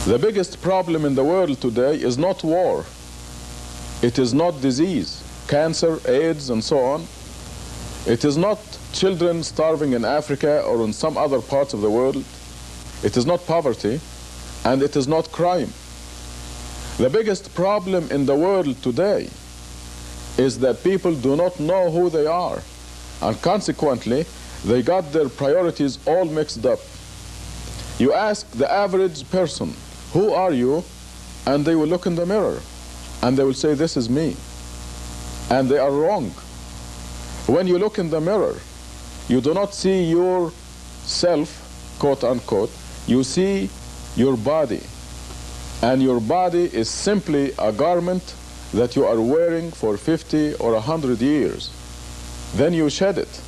The biggest problem in the world today is not war. It is not disease, cancer, AIDS, and so on. It is not children starving in Africa or in some other parts of the world. It is not poverty, and it is not crime. The biggest problem in the world today is that people do not know who they are, and consequently, they got their priorities all mixed up. You ask the average person, who are you? And they will look in the mirror, and they will say, this is me. And they are wrong. When you look in the mirror, you do not see yourself, quote unquote, you see your body. And your body is simply a garment that you are wearing for 50 or 100 years. Then you shed it.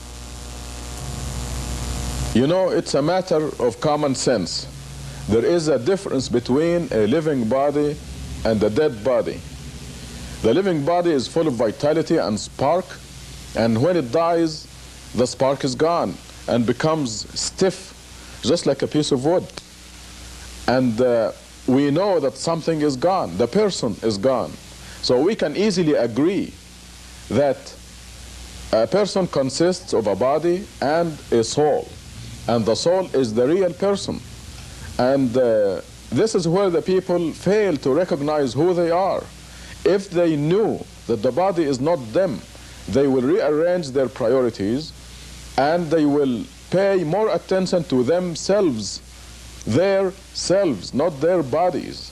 You know, it's a matter of common sense. There is a difference between a living body and a dead body. The living body is full of vitality and spark, and when it dies, the spark is gone and becomes stiff, just like a piece of wood. And we know that something is gone, the person is gone. So we can easily agree that a person consists of a body and a soul, and the soul is the real person. And this is where the people fail to recognize who they are. If they knew that the body is not them, they will rearrange their priorities, and they will pay more attention to themselves, their selves, not their bodies.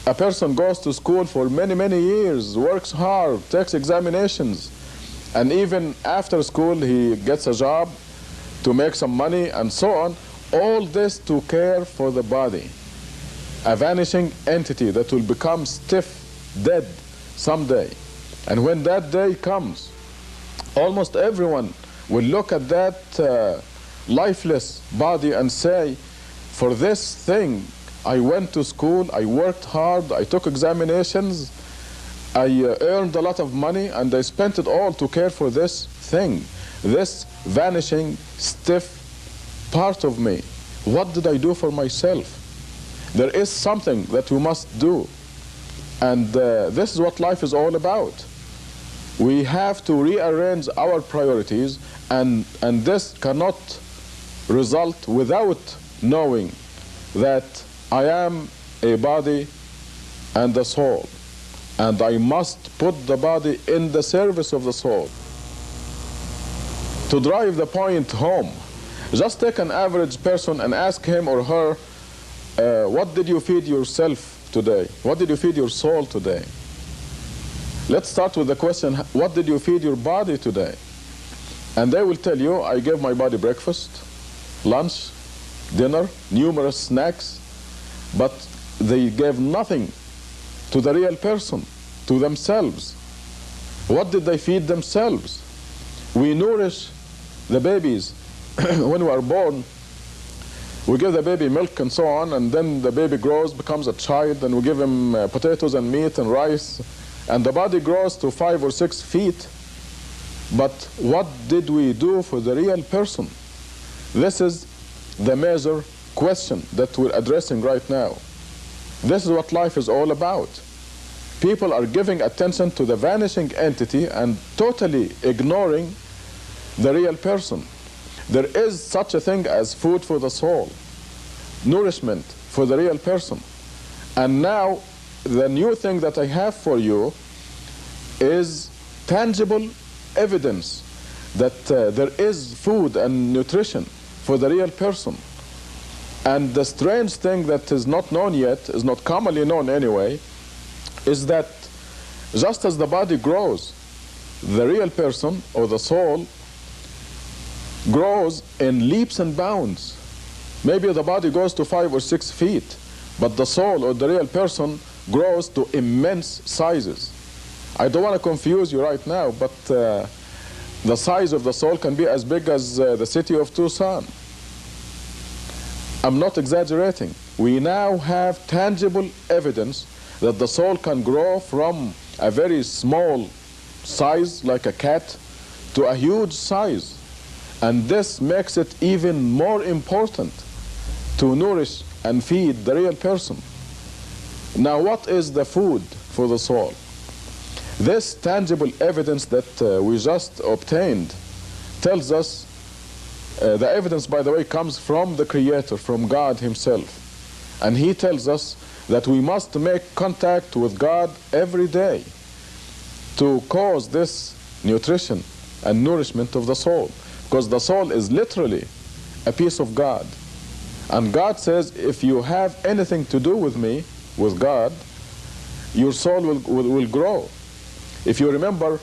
A person goes to school for many, many years, works hard, takes examinations, and even after school he gets a job to make some money and so on. All this to care for the body, a vanishing entity that will become stiff, dead someday. And when that day comes, almost everyone will look at that lifeless body and say, for this thing, I went to school, I worked hard, I took examinations, I earned a lot of money, and I spent it all to care for this thing, this vanishing, stiff part of me. What did I do for myself? There is something that we must do, and this is what life is all about. We have to rearrange our priorities, and this cannot result without knowing that I am a body and a soul, and I must put the body in the service of the soul. To drive the point home, just take an average person and ask him or her, what did you feed yourself today? What did you feed your soul today? Let's start with the question, what did you feed your body today? And they will tell you, I gave my body breakfast, lunch, dinner, numerous snacks, but they gave nothing to the real person, to themselves. What did they feed themselves? We nourish the babies. When we are born, we give the baby milk and so on, and then the baby grows, becomes a child, and we give him potatoes and meat and rice, and the body grows to 5 or 6 feet. But what did we do for the real person? This is the major question that we're addressing right now. This is what life is all about. People are giving attention to the vanishing entity and totally ignoring the real person. There is such a thing as food for the soul, nourishment for the real person. And now the new thing that I have for you is tangible evidence that there is food and nutrition for the real person. And the strange thing that is not known yet, is not commonly known anyway, is that just as the body grows, the real person or the soul grows in leaps and bounds. Maybe the body goes to 5 or 6 feet, but the soul or the real person grows to immense sizes. I don't want to confuse you right now, but the size of the soul can be as big as the city of Tucson. I'm not exaggerating. We now have tangible evidence that the soul can grow from a very small size, like a cat, to a huge size. And this makes it even more important to nourish and feed the real person. Now, what is the food for the soul? This tangible evidence that we just obtained tells us, the evidence, by the way, comes from the Creator, from God Himself. And He tells us that we must make contact with God every day to cause this nutrition and nourishment of the soul. Because the soul is literally a piece of God. And God says, if you have anything to do with me, with God, your soul will grow. If you remember,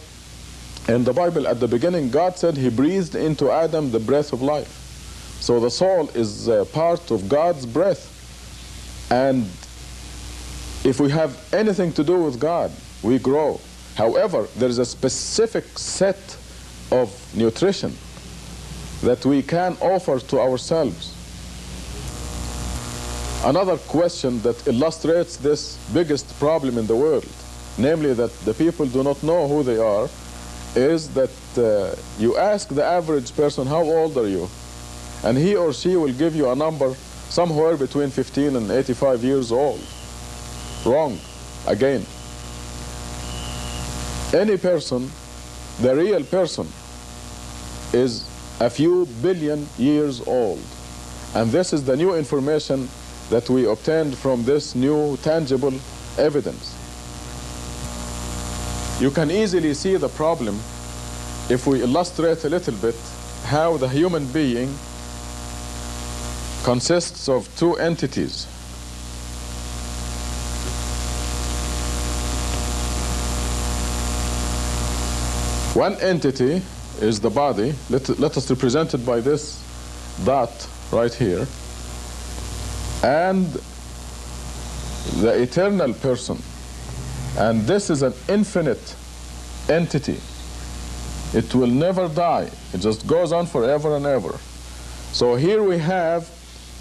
in the Bible at the beginning, God said He breathed into Adam the breath of life. So the soul is part of God's breath. And if we have anything to do with God, we grow. However, there is a specific set of nutrition that we can offer to ourselves. Another question that illustrates this biggest problem in the world, namely that the people do not know who they are, is that you ask the average person, how old are you? And he or she will give you a number somewhere between 15 and 85 years old. Wrong. Again. Any person, the real person, is a few billion years old. And this is the new information that we obtained from this new tangible evidence. You can easily see the problem if we illustrate a little bit how the human being consists of two entities. One entity is the body. Let us represent it by this dot right here. And the eternal person. And this is an infinite entity. It will never die. It just goes on forever and ever. So here we have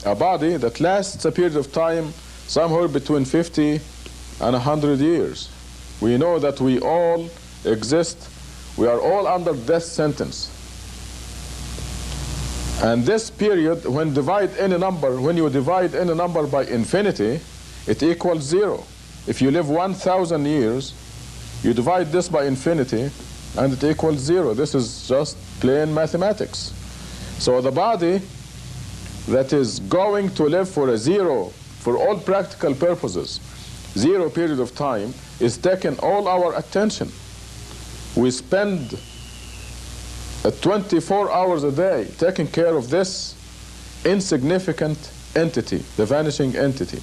a body that lasts a period of time somewhere between 50 and 100 years. We know that we all exist. We are all under death sentence. And this period, when you divide any number by infinity, it equals 0. If you live 1,000 years, you divide this by infinity, and it equals 0. This is just plain mathematics. So the body that is going to live for a 0, for all practical purposes, 0 period of time, is taking all our attention. We spend 24 hours a day taking care of this insignificant entity, the vanishing entity.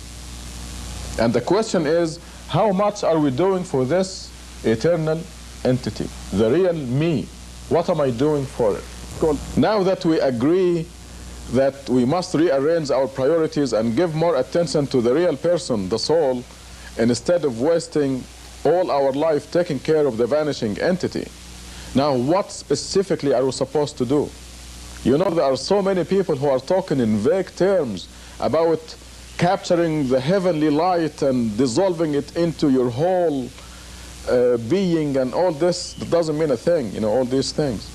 And the question is, how much are we doing for this eternal entity, the real me? What am I doing for it? Now that we agree that we must rearrange our priorities and give more attention to the real person, the soul, instead of wasting all our life taking care of the vanishing entity, now what specifically are we supposed to do? You know, there are so many people who are talking in vague terms about capturing the heavenly light and dissolving it into your whole being, and all this doesn't mean a thing, you know, all these things.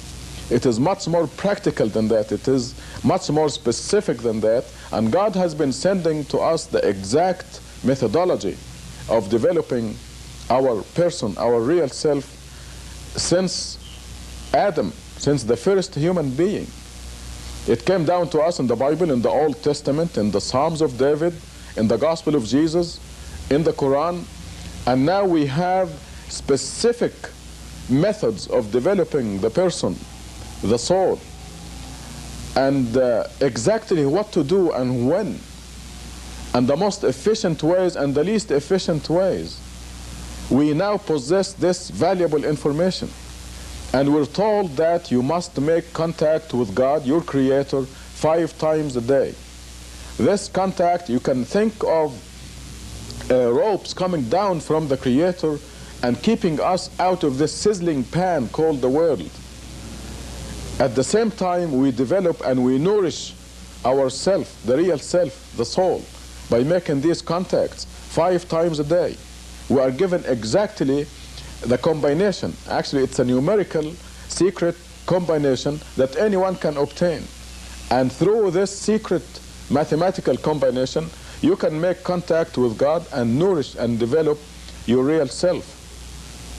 It is much more practical than that. It is much more specific than that. And God has been sending to us the exact methodology of developing our person, our real self, since Adam, since the first human being. It came down to us in the Bible, in the Old Testament, in the Psalms of David, in the Gospel of Jesus, in the Quran, and now we have specific methods of developing the person, the soul, and exactly what to do and when, and the most efficient ways and the least efficient ways. We now possess this valuable information. And we're told that you must make contact with God, your Creator, 5 times a day. This contact, you can think of ropes coming down from the Creator and keeping us out of this sizzling pan called the world. At the same time, we develop and we nourish ourself, the real self, the soul, by making these contacts 5 times a day. We are given exactly the combination. Actually, it's a numerical secret combination that anyone can obtain. And through this secret mathematical combination, you can make contact with God and nourish and develop your real self.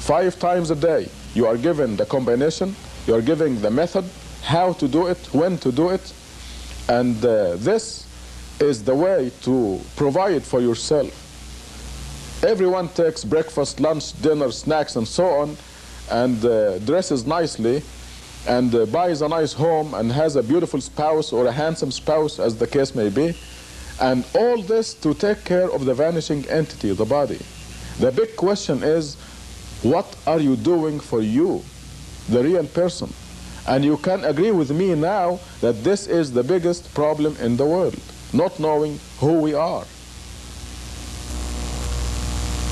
5 times a day, you are given the combination, you are given the method, how to do it, when to do it, and this is the way to provide for yourself. Everyone takes breakfast, lunch, dinner, snacks, and so on, and dresses nicely, and buys a nice home, and has a beautiful spouse or a handsome spouse, as the case may be, and all this to take care of the vanishing entity, the body. The big question is, what are you doing for you, the real person? And you can agree with me now that this is the biggest problem in the world, not knowing who we are.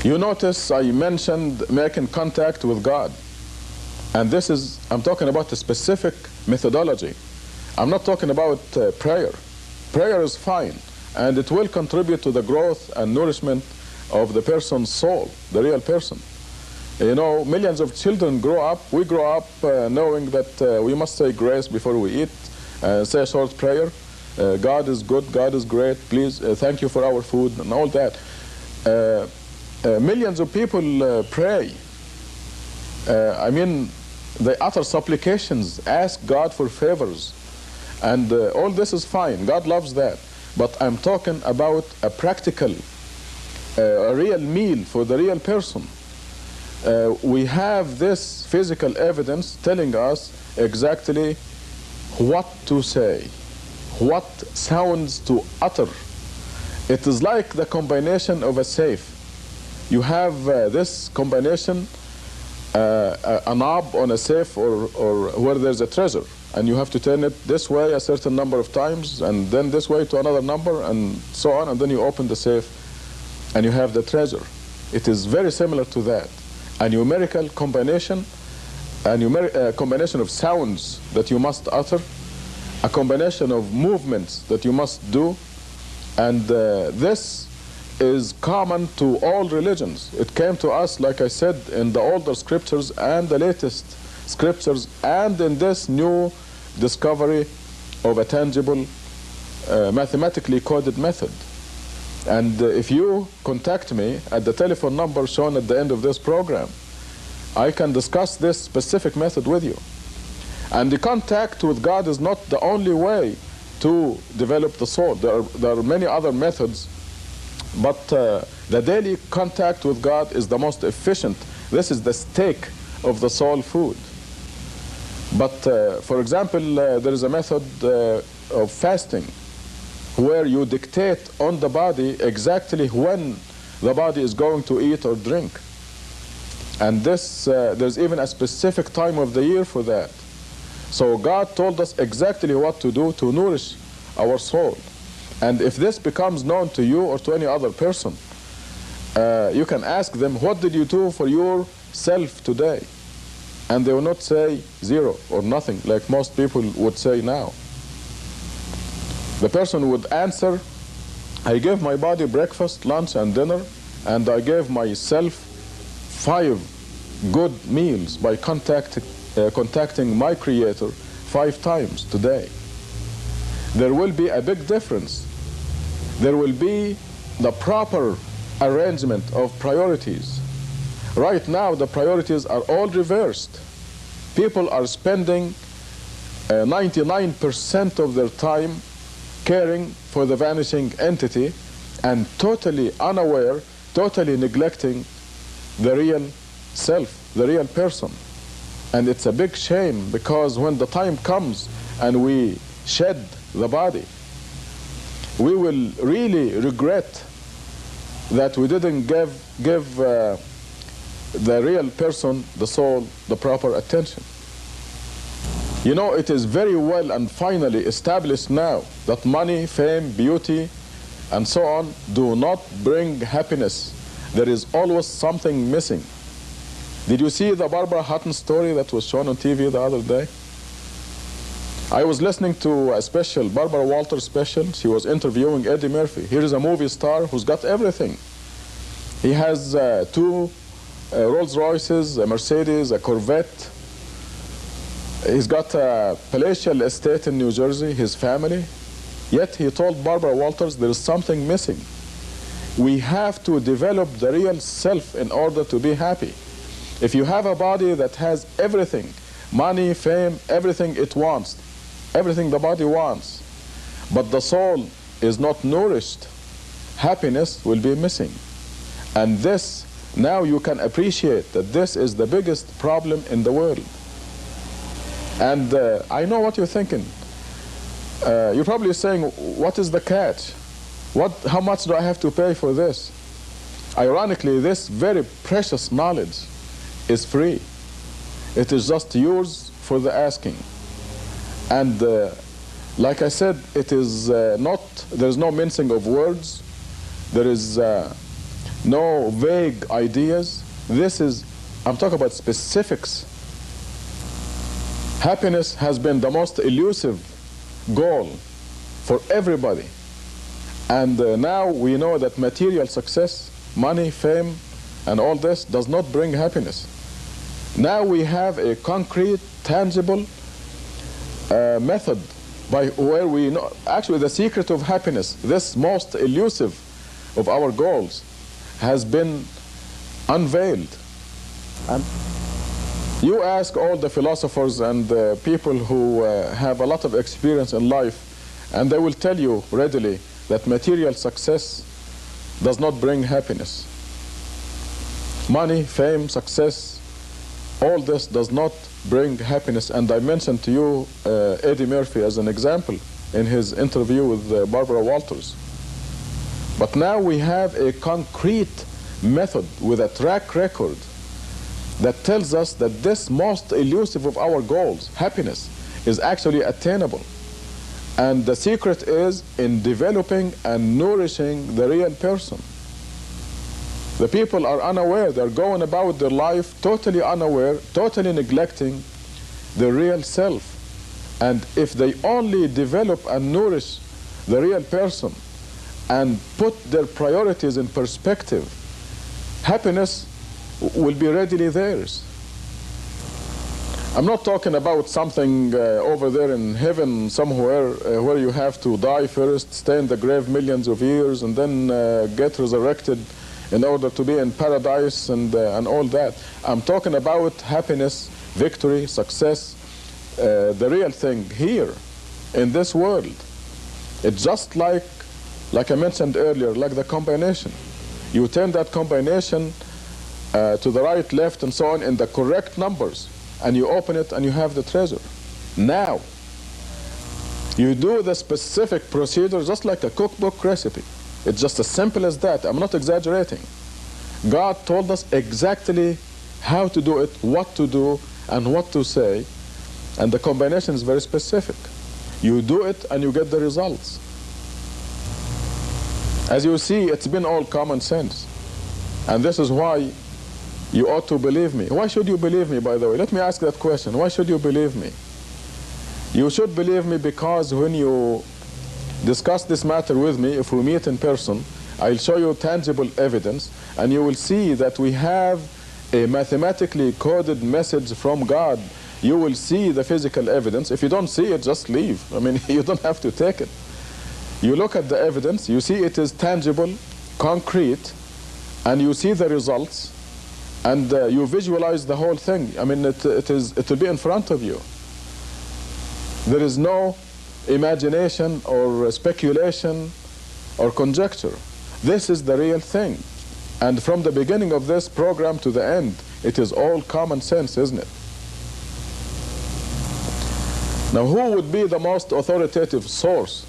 You notice I mentioned making contact with God. And this is, I'm talking about a specific methodology. I'm not talking about prayer. Prayer is fine, and it will contribute to the growth and nourishment of the person's soul, the real person. You know, millions of children grow up, we grow up knowing that we must say grace before we eat, say a short prayer. God is good, God is great, please thank you for our food, and all that. Millions of people pray. I mean, they utter supplications, ask God for favors, and all this is fine. God loves that. But I'm talking about a practical, a real meal for the real person. We have this physical evidence telling us exactly what to say, what sounds to utter. It is like the combination of a safe. You have this combination, a knob on a safe or where there's a treasure, and you have to turn it this way a certain number of times, and then this way to another number, and so on, and then you open the safe and you have the treasure. It is very similar to that. A numerical combination, a combination of sounds that you must utter, a combination of movements that you must do, and this is common to all religions. It came to us, like I said, in the older scriptures and the latest scriptures, and in this new discovery of a tangible, mathematically coded method. And if you contact me at the telephone number shown at the end of this program, I can discuss this specific method with you. And the contact with God is not the only way to develop the soul. There are many other methods, but the daily contact with God is the most efficient. This is the steak of the soul food. But for example, there is a method of fasting where you dictate on the body exactly when the body is going to eat or drink. And this, there's even a specific time of the year for that. So God told us exactly what to do to nourish our soul. And if this becomes known to you or to any other person, you can ask them, what did you do for yourself today? And they will not say zero or nothing, like most people would say now. The person would answer, I gave my body breakfast, lunch, and dinner, and I gave myself 5 good meals by contacting my Creator 5 times today. There will be a big difference. There will be the proper arrangement of priorities. Right now, the priorities are all reversed. People are spending 99% of their time caring for the vanishing entity and totally unaware, totally neglecting the real self, the real person. And it's a big shame, because when the time comes and we shed the body, we will really regret that we didn't give the real person, the soul, the proper attention. You know, it is very well and finally established now that money, fame, beauty, and so on do not bring happiness. There is always something missing. Did you see the Barbara Hutton story that was shown on TV the other day? I was listening to a special, Barbara Walters special. She was interviewing Eddie Murphy. Here is a movie star who's got everything. He has 2 Rolls Royces, a Mercedes, a Corvette. He's got a palatial estate in New Jersey, his family. Yet he told Barbara Walters there is something missing. We have to develop the real self in order to be happy. If you have a body that has everything, money, fame, everything it wants, everything the body wants, but the soul is not nourished, happiness will be missing. And this, now you can appreciate that this is the biggest problem in the world. And I know what you're thinking. You're probably saying, what is the catch? How much do I have to pay for this? Ironically, this very precious knowledge is free. It is just yours for the asking. And like I said, it is there's no mincing of words. There is no vague ideas. I'm talking about specifics. Happiness has been the most elusive goal for everybody. And now we know that material success, money, fame, and all this does not bring happiness. Now we have a concrete, tangible method by where we know, actually the secret of happiness, this most elusive of our goals, has been unveiled. And you ask all the philosophers and the people who have a lot of experience in life, and they will tell you readily that material success does not bring happiness. Money, fame, success, all this does not bring happiness. And I mentioned to you Eddie Murphy as an example in his interview with Barbara Walters. But now we have a concrete method with a track record that tells us that this most elusive of our goals, happiness, is actually attainable. And the secret is in developing and nourishing the real person. The people are unaware. They're going about their life totally unaware, totally neglecting the real self. And if they only develop and nourish the real person and put their priorities in perspective, happiness will be readily theirs. I'm not talking about something over there in heaven somewhere where you have to die first, stay in the grave millions of years, and then get resurrected in order to be in paradise and all that. I'm talking about happiness, victory, success, the real thing here in this world. It's just like I mentioned earlier, like the combination. You turn that combination to the right, left, and so on in the correct numbers, and you open it and you have the treasure. Now, you do the specific procedure just like a cookbook recipe. It's just as simple as that. I'm not exaggerating. God told us exactly how to do it, what to do, and what to say, and the combination is very specific. You do it and you get the results. As you see, it's been all common sense. And this is why you ought to believe me. Why should you believe me, by the way? Let me ask that question. Why should you believe me? You should believe me because when you discuss this matter with me, if we meet in person, I'll show you tangible evidence, and you will see that we have a mathematically coded message from God. You will see the physical evidence. If you don't see it, just leave. I mean, you don't have to take it. You look at the evidence, you see it is tangible, concrete, and you see the results, and you visualize the whole thing. I mean, it will be in front of you. There is no imagination or speculation or conjecture. This is the real thing. And from the beginning of this program to the end, it is all common sense, isn't it? Now, who would be the most authoritative source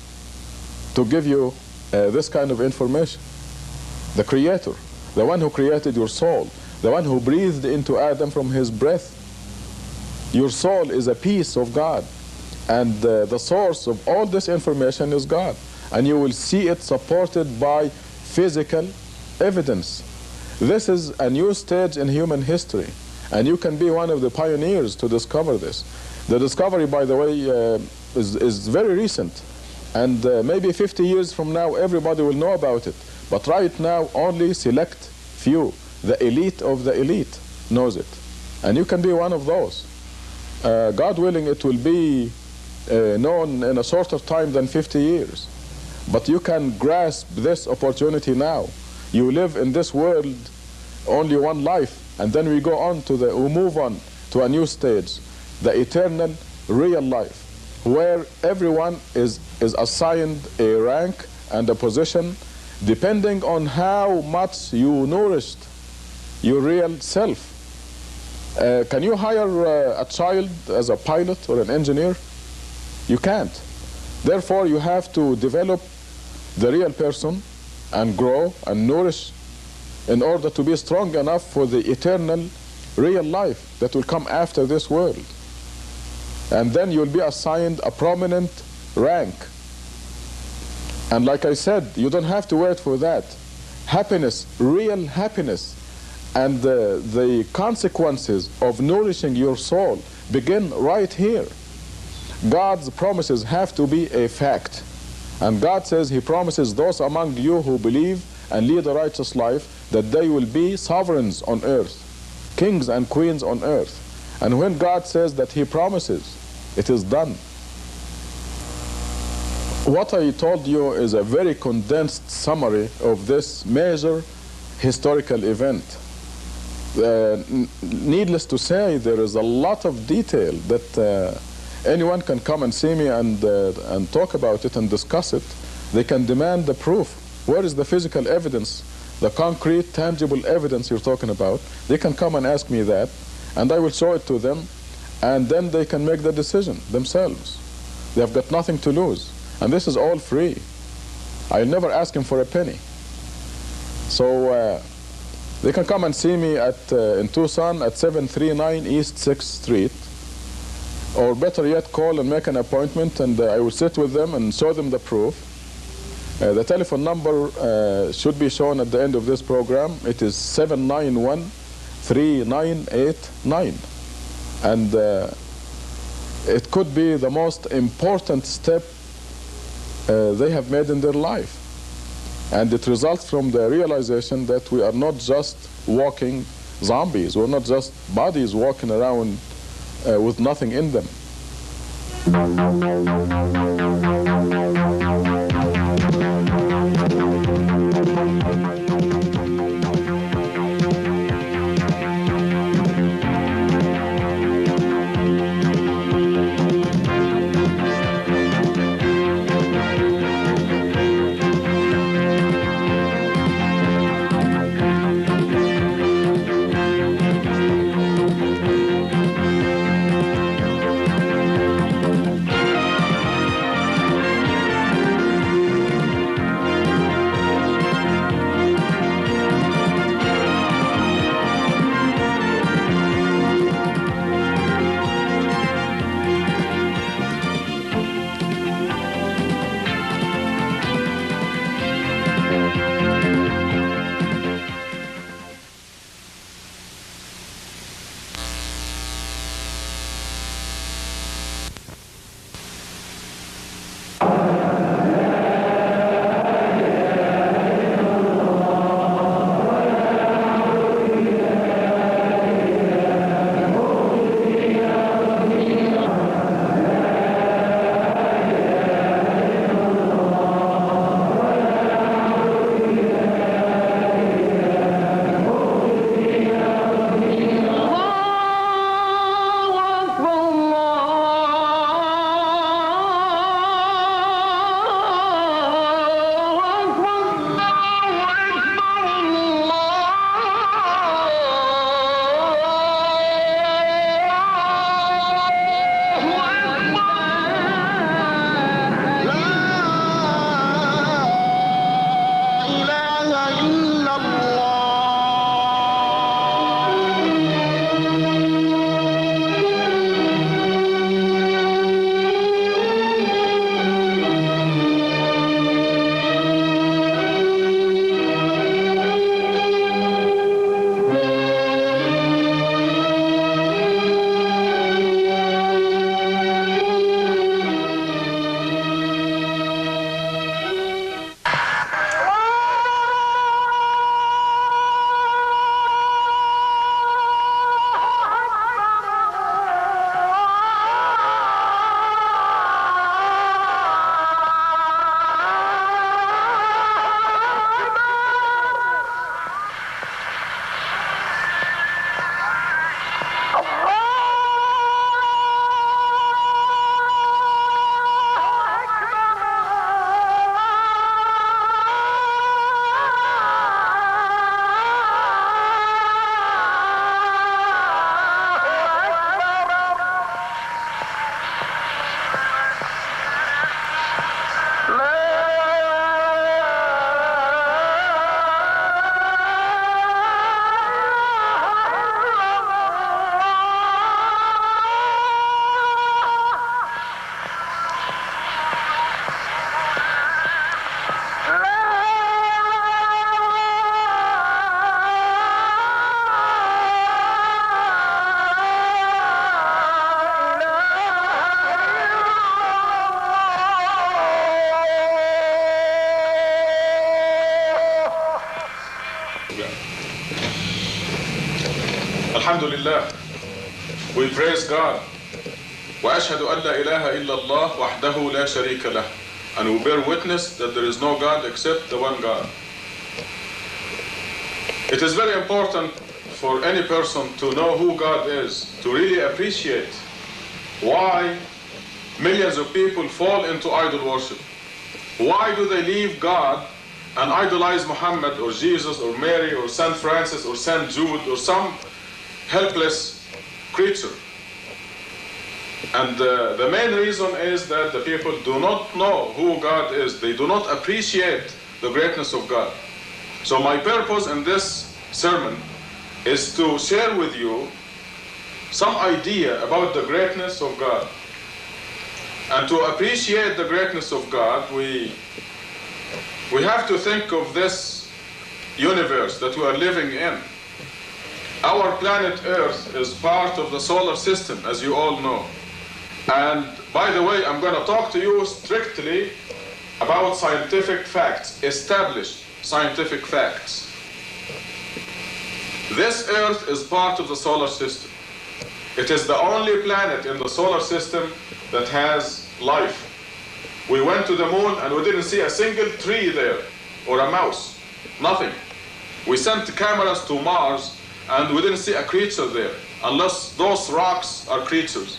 to give you this kind of information? The Creator, the one who created your soul, the one who breathed into Adam from his breath. Your soul is a piece of God, and the source of all this information is God. And you will see it supported by physical evidence. This is a new stage in human history, and you can be one of the pioneers to discover this. The discovery, by the way, is very recent, and maybe 50 years from now everybody will know about it. But right now only select few, the elite of the elite, knows it. And you can be one of those. God willing, it will be known in a shorter time than 50 years. But you can grasp this opportunity now. you live in this world only one life, and then we move on to a new stage, the eternal real life, where everyone is assigned a rank and a position depending on how much you nourished your real self. Can you hire a child as a pilot or an engineer? You can't. Therefore, you have to develop the real person and grow and nourish in order to be strong enough for the eternal real life that will come after this world. And then you'll be assigned a prominent rank. And like I said, you don't have to wait for that. Happiness, real happiness, and the consequences of nourishing your soul begin right here. God's promises have to be a fact. And God says He promises those among you who believe and lead a righteous life that they will be sovereigns on earth, kings and queens on earth. And when God says that He promises, it is done. What I told you is a very condensed summary of this major historical event. Needless to say, there is a lot of detail that anyone can come and see me and talk about it and discuss it. They can demand the proof. Where is the physical evidence, the concrete, tangible evidence you're talking about? They can come and ask me that, and I will show it to them, and then they can make the decision themselves. They have got nothing to lose. And this is all free. I'll never ask him for a penny. So they can come and see me in Tucson at 739 East 6th Street. Or better yet, call and make an appointment, and I will sit with them and show them the proof. The telephone number should be shown at the end of this program. It is 791-3989. And it could be the most important step they have made in their life. And it results from the realization that we are not just walking zombies. We're not just bodies walking around with nothing in them. Alhamdulillah, we praise God. وأشهد أن لا إله إلا الله وحده لا شريك له. And we bear witness that there is no God except the one God. It is very important for any person to know who God is, to really appreciate why millions of people fall into idol worship. Why do they leave God and idolize Muhammad or Jesus or Mary or Saint Francis or Saint Jude or some helpless creature? And the main reason is that the people do not know who God is. They do not appreciate the greatness of God. So my purpose in this sermon is to share with you some idea about the greatness of God. And to appreciate the greatness of God, we have to think of this universe that we are living in. Our planet Earth is part of the solar system, as you all know. And by the way, I'm going to talk to you strictly about scientific facts, established scientific facts. This Earth is part of the solar system. It is the only planet in the solar system that has life. We went to the moon and we didn't see a single tree there or a mouse, nothing. We sent cameras to Mars and we didn't see a creature there, unless those rocks are creatures,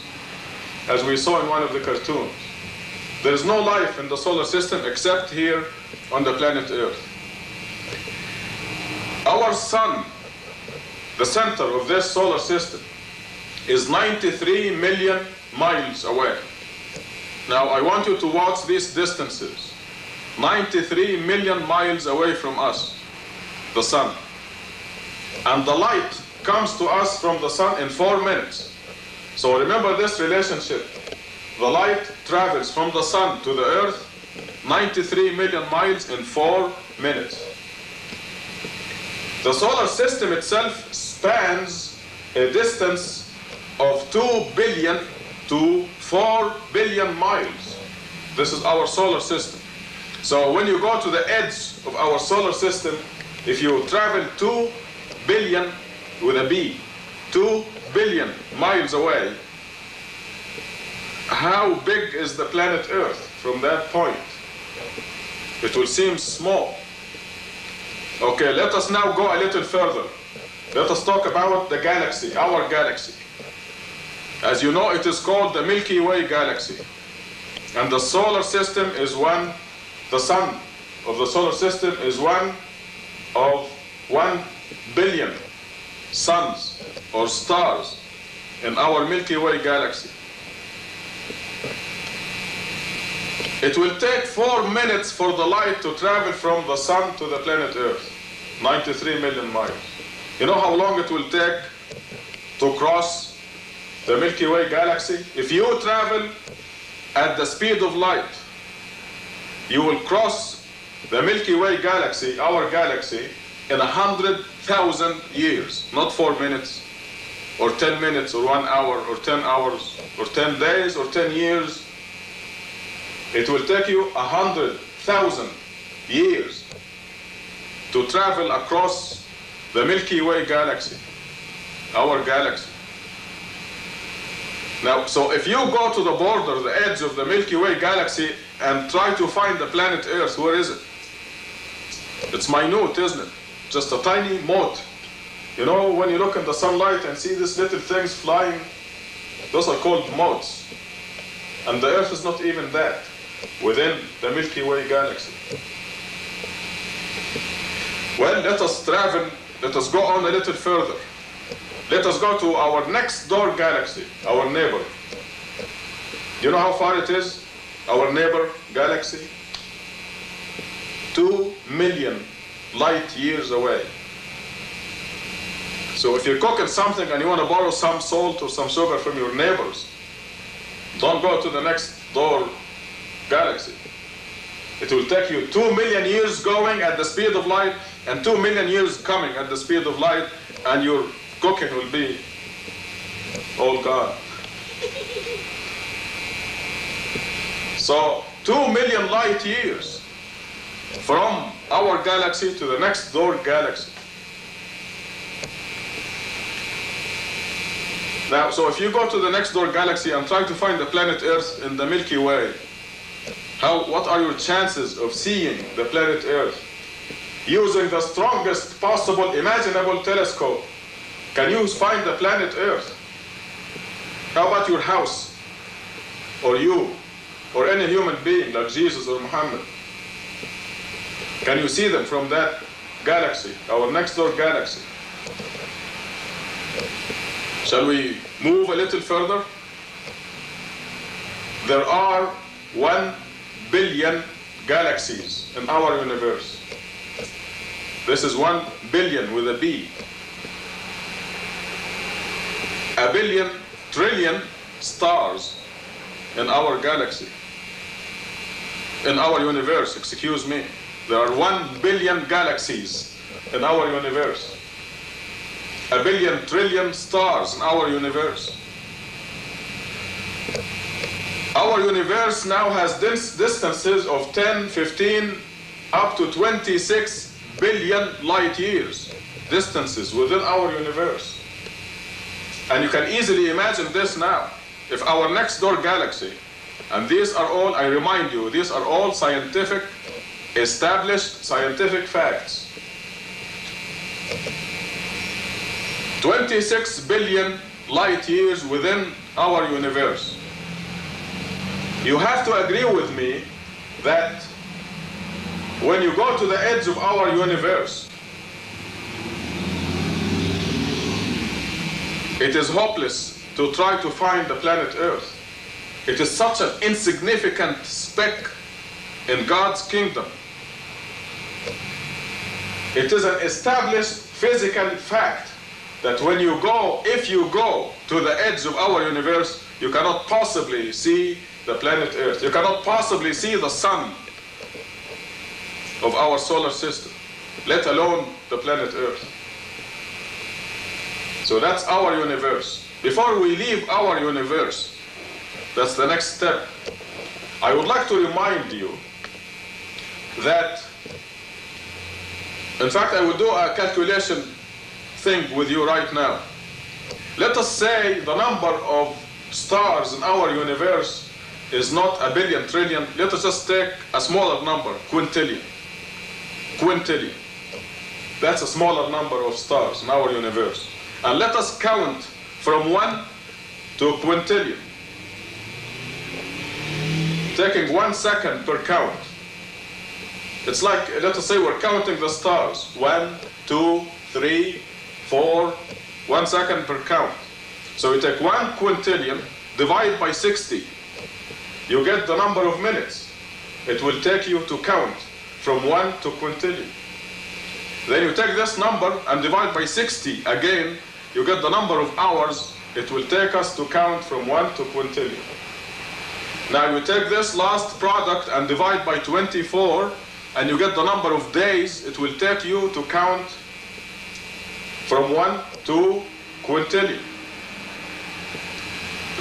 as we saw in one of the cartoons. There is no life in the solar system except here on the planet Earth. Our sun, the center of this solar system, is 93 million miles away. Now I want you to watch these distances. 93 million miles away from us, the sun. And the light comes to us from the sun in 4 minutes. So remember this relationship. The light travels from the sun to the earth 93 million miles in 4 minutes. The solar system itself spans a distance of 2 billion to 4 billion miles. This is our solar system. So when you go to the edge of our solar system, if you travel 2 billion with a B, 2 billion miles away, how big is the planet Earth from that point? It will seem small. Okay, let us now go a little further. Let us talk about the galaxy, our galaxy. As you know, it is called the Milky Way galaxy. And the solar system is one, the sun of the solar system is one of 1 billion suns or stars in our Milky Way galaxy. It will take 4 minutes for the light to travel from the sun to the planet Earth, 93 million miles. You know how long it will take to cross the Milky Way galaxy? If you travel at the speed of light, you will cross the Milky Way galaxy, our galaxy, in 100,000 years, not 4 minutes, or 10 minutes, or 1 hour, or 10 hours, or 10 days, or 10 years. It will take you 100,000 years to travel across the Milky Way galaxy, our galaxy. Now, so if you go to the border, the edge of the Milky Way galaxy, and try to find the planet Earth, where is it? It's minute, isn't it? Just a tiny mote. You know, when you look in the sunlight and see these little things flying, those are called motes. And the Earth is not even that within the Milky Way galaxy. Well, let us travel, let us go on a little further. Let us go to our next door galaxy, our neighbor. You know how far it is, our neighbor galaxy? 2 million light years away. So if you're cooking something and you want to borrow some salt or some sugar from your neighbors, don't go to the next door galaxy. It will take you 2 million years going at the speed of light and 2 million years coming at the speed of light, and your cooking will be all gone. So 2 million light years from our galaxy to the next door galaxy. Now, so if you go to the next door galaxy and try to find the planet Earth in the Milky Way, what are your chances of seeing the planet Earth? Using the strongest possible imaginable telescope, can you find the planet Earth? How about your house, or you, or any human being like Jesus or Muhammad? Can you see them from that galaxy, our next door galaxy? Shall we move a little further? There are 1 billion galaxies in our universe. This is 1 billion with a B. 1 billion trillion stars in our galaxy. In our universe, excuse me. There are 1 billion galaxies in our universe. 1 billion trillion stars in our universe. Our universe now has distances of 10, 15, up to 26 billion light years. Distances within our universe. And you can easily imagine this now. If our next door galaxy, and these are all, I remind you, these are all scientific, established scientific facts. 26 billion light years within our universe. You have to agree with me that when you go to the edge of our universe, it is hopeless to try to find the planet Earth. It is such an insignificant speck in God's kingdom. It is an established physical fact that when you go, if you go to the edge of our universe, you cannot possibly see the planet Earth. You cannot possibly see the sun of our solar system, let alone the planet Earth. So that's our universe. Before we leave our universe, that's the next step. I would like to remind you that, in fact, I will do a calculation thing with you right now. Let us say the number of stars in our universe is not 1 billion trillion. Let us just take a smaller number, quintillion. Quintillion. That's a smaller number of stars in our universe. And let us count from 1 to quintillion, taking 1 second per count. It's like, let us say we're counting the stars. 1, 2, 3, 4, 1 second per count. So you take 1 quintillion, divide by 60. You get the number of minutes it will take you to count from 1 to quintillion. Then you take this number and divide by 60 again. You get the number of hours it will take us to count from 1 to quintillion. Now you take this last product and divide by 24, and you get the number of days it will take you to count from 1 to quintillion.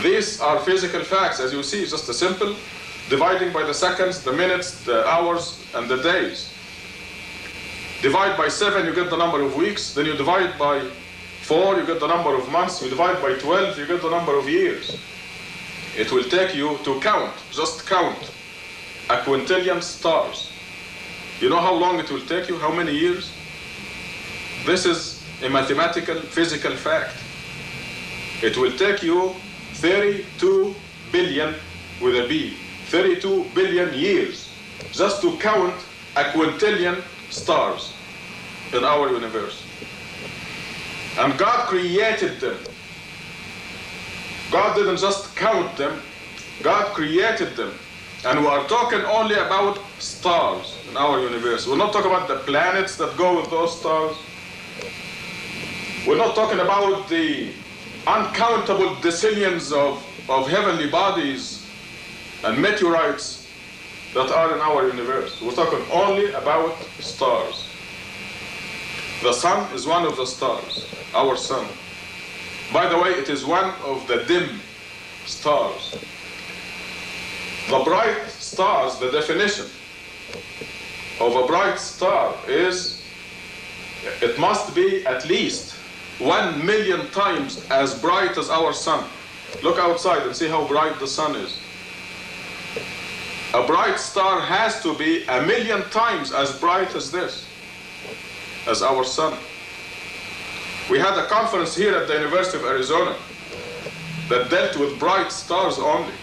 These are physical facts, as you see, just a simple dividing by the seconds, the minutes, the hours, and the days. Divide by 7, you get the number of weeks. Then you divide by 4, you get the number of months. You divide by 12, you get the number of years. It will take you to count, just count, a quintillion stars. You know how long it will take you? How many years? This is a mathematical, physical fact. It will take you 32 billion with a B, 32 billion years, just to count a quintillion stars in our universe. And God created them. God didn't just count them, God created them. And we are talking only about stars in our universe. We're not talking about the planets that go with those stars. We're not talking about the uncountable decillions of heavenly bodies and meteorites that are in our universe. We're talking only about stars. The sun is one of the stars, our sun. By the way, it is one of the dim stars. The bright stars, the definition of a bright star is, it must be at least 1 million times as bright as our sun. Look outside and see how bright the sun is. A bright star has to be 1 million times as bright as this, as our sun. We had a conference here at the University of Arizona that dealt with bright stars only,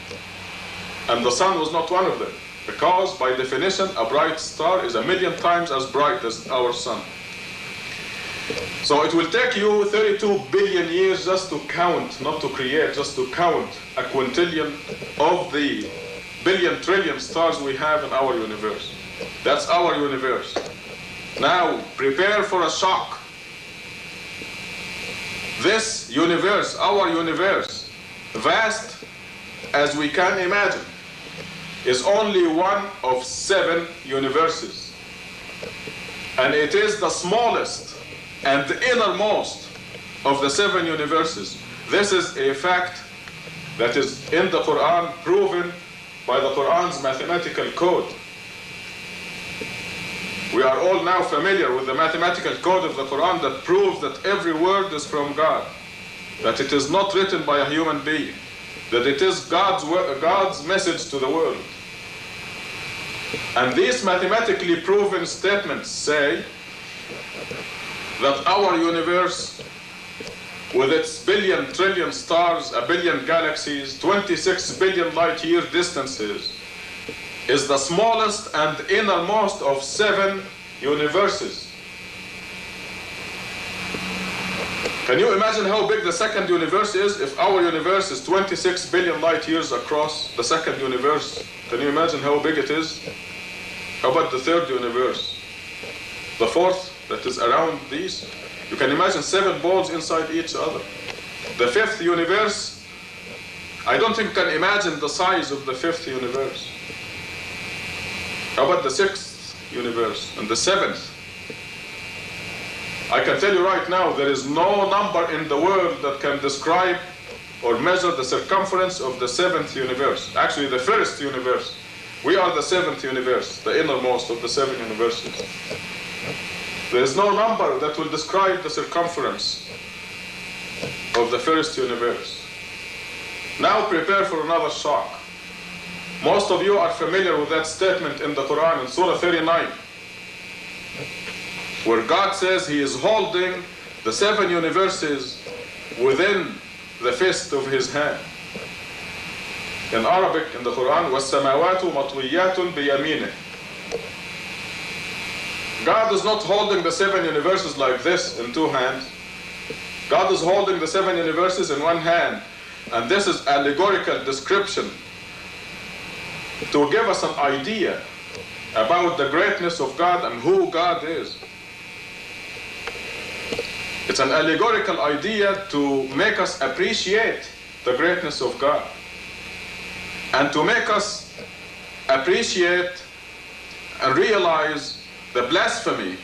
and the sun was not one of them, because by definition a bright star is 1 million times as bright as our sun. So it will take you 32 billion years just to count, not to create, just to count a quintillion of the billion trillion stars we have in our universe. That's our universe. Now prepare for a shock. This universe, our universe, vast as we can imagine, is only one of 7 universes. And it is the smallest and the innermost of the 7 universes. This is a fact that is in the Quran, proven by the Quran's mathematical code. We are all now familiar with the mathematical code of the Quran that proves that every word is from God, that it is not written by a human being, that it is God's message to the world. And these mathematically proven statements say that our universe, with its billion trillion stars, 1 billion galaxies, 26 billion light year distances, is the smallest and innermost of 7 universes. Can you imagine how big the second universe is? If our universe is 26 billion light years across, the second universe, can you imagine how big it is? How about the third universe? The fourth that is around these? You can imagine 7 balls inside each other. The fifth universe, I don't think you can imagine the size of the fifth universe. How about the sixth universe and the 7th? I can tell you right now, there is no number in the world that can describe or measure the circumference of the 7th universe. Actually, the first universe. We are the 7th universe, the innermost of the 7 universes. There is no number that will describe the circumference of the first universe. Now prepare for another shock. Most of you are familiar with that statement in the Quran in Surah 39, where God says He is holding the 7 universes within the fist of His hand. In Arabic, in the Quran, وَالسَّمَاوَاتُ مَطْوِيَّاتٌ بِيَمِينِهِ. God is not holding the 7 universes like this in 2 hands. God is holding the 7 universes in 1 hand. And this is allegorical description to give us an idea about the greatness of God and who God is. It's an allegorical idea to make us appreciate the greatness of God, and to make us appreciate and realize the blasphemy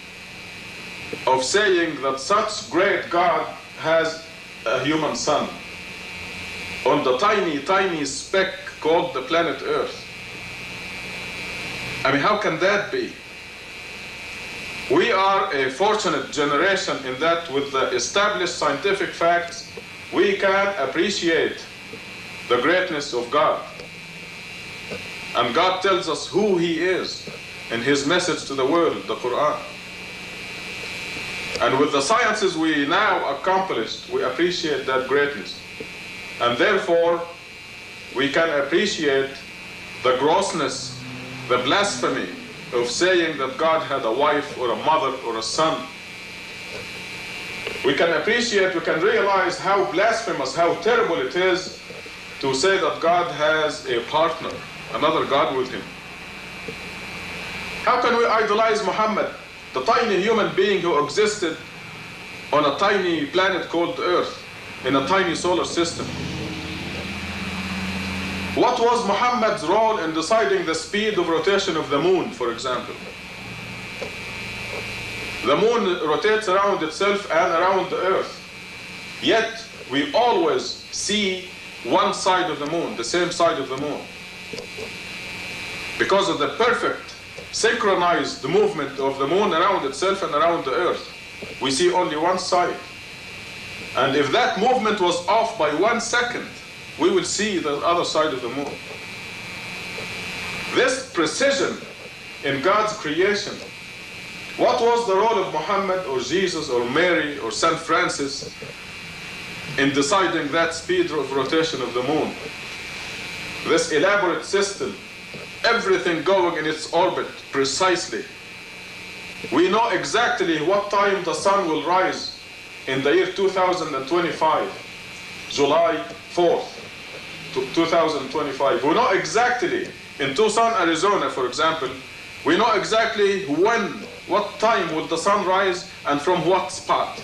of saying that such great God has a human son on the tiny, tiny speck called the planet Earth. I mean, how can that be? We are a fortunate generation in that with the established scientific facts, we can appreciate the greatness of God. And God tells us who He is in His message to the world, the Quran. And with the sciences we now accomplished, we appreciate that greatness. And therefore, we can appreciate the grossness, the blasphemy of saying that God had a wife or a mother or a son. We can appreciate, we can realize how blasphemous, how terrible it is to say that God has a partner, another God with Him. How can we idolize Muhammad, the tiny human being who existed on a tiny planet called Earth, in a tiny solar system? What was Muhammad's role in deciding the speed of rotation of the moon, for example? The moon rotates around itself and around the Earth. Yet, we always see one side of the moon, the same side of the moon. Because of the perfect, synchronized movement of the moon around itself and around the Earth, we see only one side. And if that movement was off by 1 second, we will see the other side of the moon. This precision in God's creation. What was the role of Muhammad or Jesus or Mary or St. Francis in deciding that speed of rotation of the moon? This elaborate system, everything going in its orbit precisely. We know exactly what time the sun will rise in the year 2025, July 4th, 2025. We know exactly, in Tucson, Arizona, for example, we know exactly what time will the sun rise and from what spot.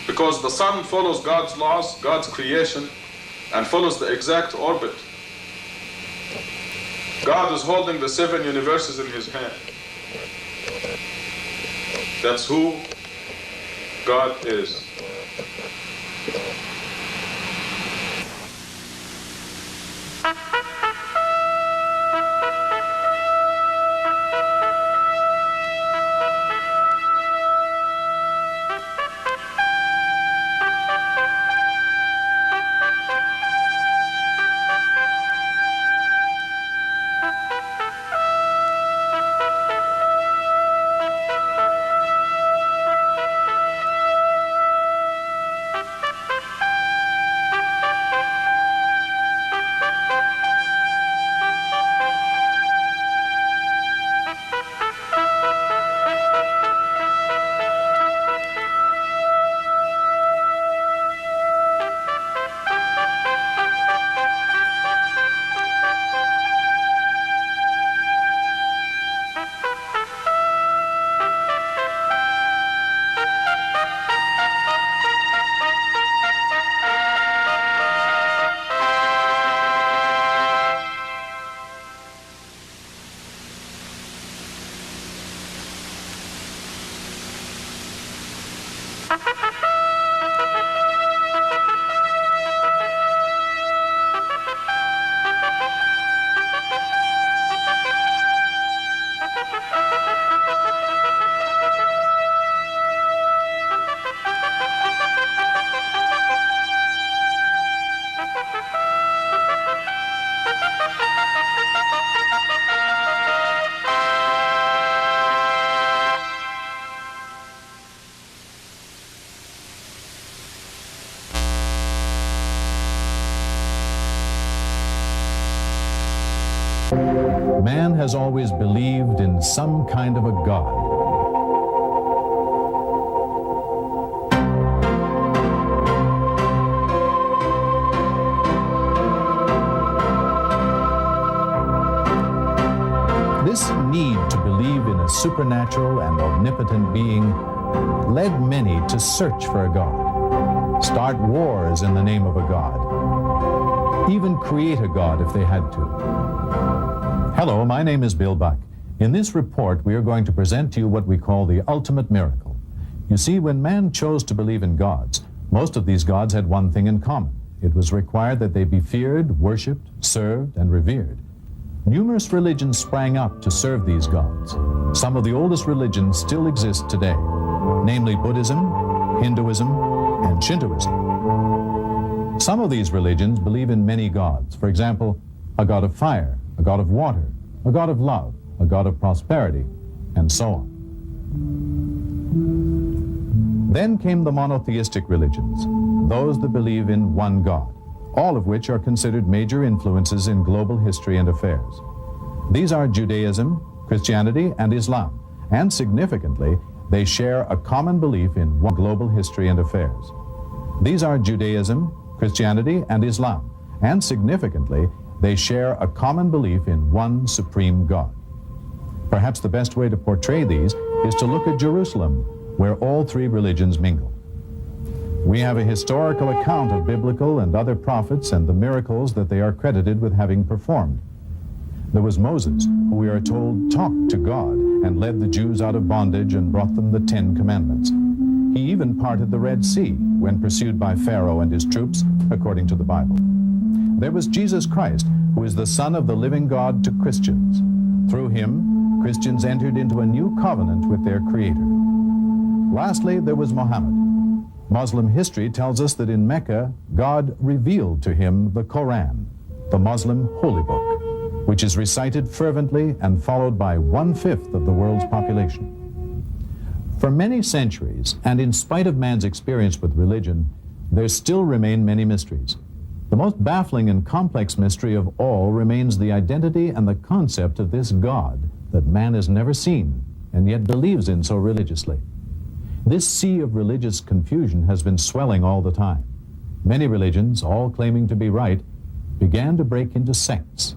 Because the sun follows God's laws, God's creation, and follows the exact orbit. God is holding the 7 universes in his hand. That's who God is. Man has always believed in some kind of a God. This need to believe in a supernatural and omnipotent being led many to search for a God, start wars in the name of a God, even create a God if they had to. Hello, my name is Bill Buck. In this report, we are going to present to you what we call the ultimate miracle. You see, when man chose to believe in gods, most of these gods had one thing in common. It was required that they be feared, worshipped, served, and revered. Numerous religions sprang up to serve these gods. Some of the oldest religions still exist today, namely Buddhism, Hinduism, and Shintoism. Some of these religions believe in many gods. For example, a god of fire, a god of water, a god of love, a god of prosperity, and so on. Then came the monotheistic religions, those that believe in one God, all of which are considered major influences in global history and affairs. These are Judaism, Christianity, and Islam, and significantly, they share a common belief in one global history and affairs. These are Judaism, Christianity, and Islam, and significantly, they share a common belief in one supreme God. Perhaps the best way to portray these is to look at Jerusalem, where all three religions mingle. We have a historical account of biblical and other prophets and the miracles that they are credited with having performed. There was Moses, who we are told talked to God and led the Jews out of bondage and brought them the 10 Commandments. He even parted the Red Sea when pursued by Pharaoh and his troops, according to the Bible. There was Jesus Christ, who is the Son of the living God to Christians. Through him, Christians entered into a new covenant with their Creator. Lastly, there was Muhammad. Muslim history tells us that in Mecca, God revealed to him the Quran, the Muslim holy book, which is recited fervently and followed by 1/5 of the world's population. For many centuries, and in spite of man's experience with religion, there still remain many mysteries. The most baffling and complex mystery of all remains the identity and the concept of this God that man has never seen and yet believes in so religiously. This sea of religious confusion has been swelling all the time. Many religions, all claiming to be right, began to break into sects.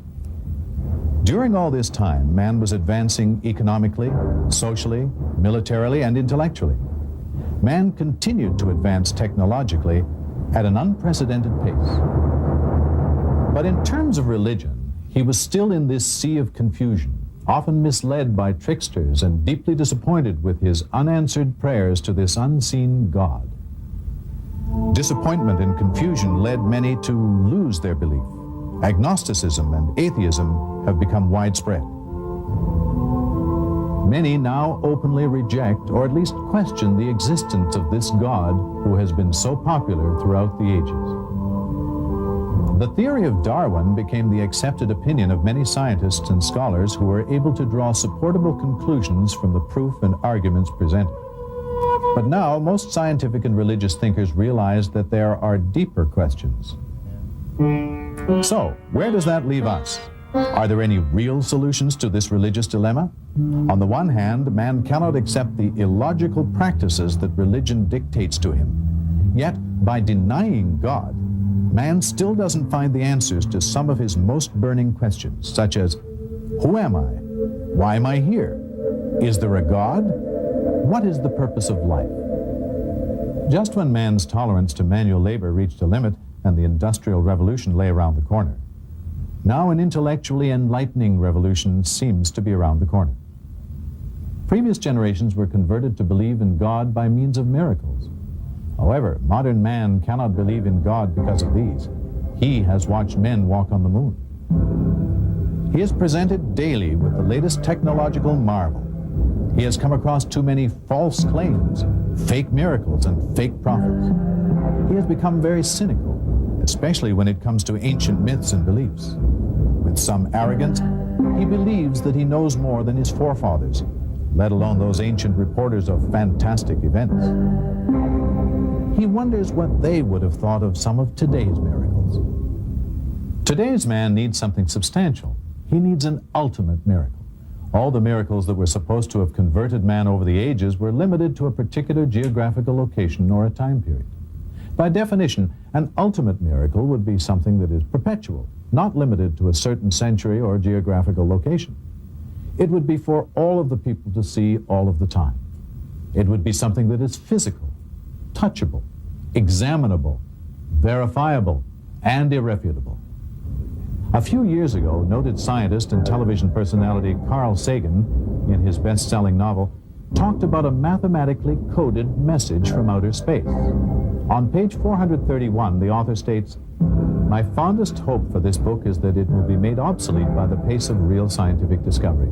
During all this time, man was advancing economically, socially, militarily, and intellectually. Man continued to advance technologically at an unprecedented pace. But in terms of religion, he was still in this sea of confusion, often misled by tricksters and deeply disappointed with his unanswered prayers to this unseen God. Disappointment and confusion led many to lose their belief. Agnosticism and atheism have become widespread. Many now openly reject or at least question the existence of this God who has been so popular throughout the ages. The theory of Darwin became the accepted opinion of many scientists and scholars who were able to draw supportable conclusions from the proof and arguments presented. But now, most scientific and religious thinkers realize that there are deeper questions. So, where does that leave us? Are there any real solutions to this religious dilemma? On the one hand, man cannot accept the illogical practices that religion dictates to him. Yet, by denying God, man still doesn't find the answers to some of his most burning questions, such as, who am I? Why am I here? Is there a God? What is the purpose of life? Just when man's tolerance to manual labor reached a limit and the Industrial Revolution lay around the corner, now an intellectually enlightening revolution seems to be around the corner. Previous generations were converted to believe in God by means of miracles. However, modern man cannot believe in God because of these. He has watched men walk on the moon. He is presented daily with the latest technological marvel. He has come across too many false claims, fake miracles, and fake prophets. He has become very cynical, especially when it comes to ancient myths and beliefs. With some arrogance, he believes that he knows more than his forefathers, let alone those ancient reporters of fantastic events. He wonders what they would have thought of some of today's miracles. Today's man needs something substantial. He needs an ultimate miracle. All the miracles that were supposed to have converted man over the ages were limited to a particular geographical location or a time period. By definition, an ultimate miracle would be something that is perpetual, not limited to a certain century or geographical location. It would be for all of the people to see all of the time. It would be something that is physical, touchable, examinable, verifiable, and irrefutable. A few years ago, noted scientist and television personality Carl Sagan, in his best-selling novel, talked about a mathematically coded message from outer space. On page 431, the author states, "My fondest hope for this book is that it will be made obsolete by the pace of real scientific discovery."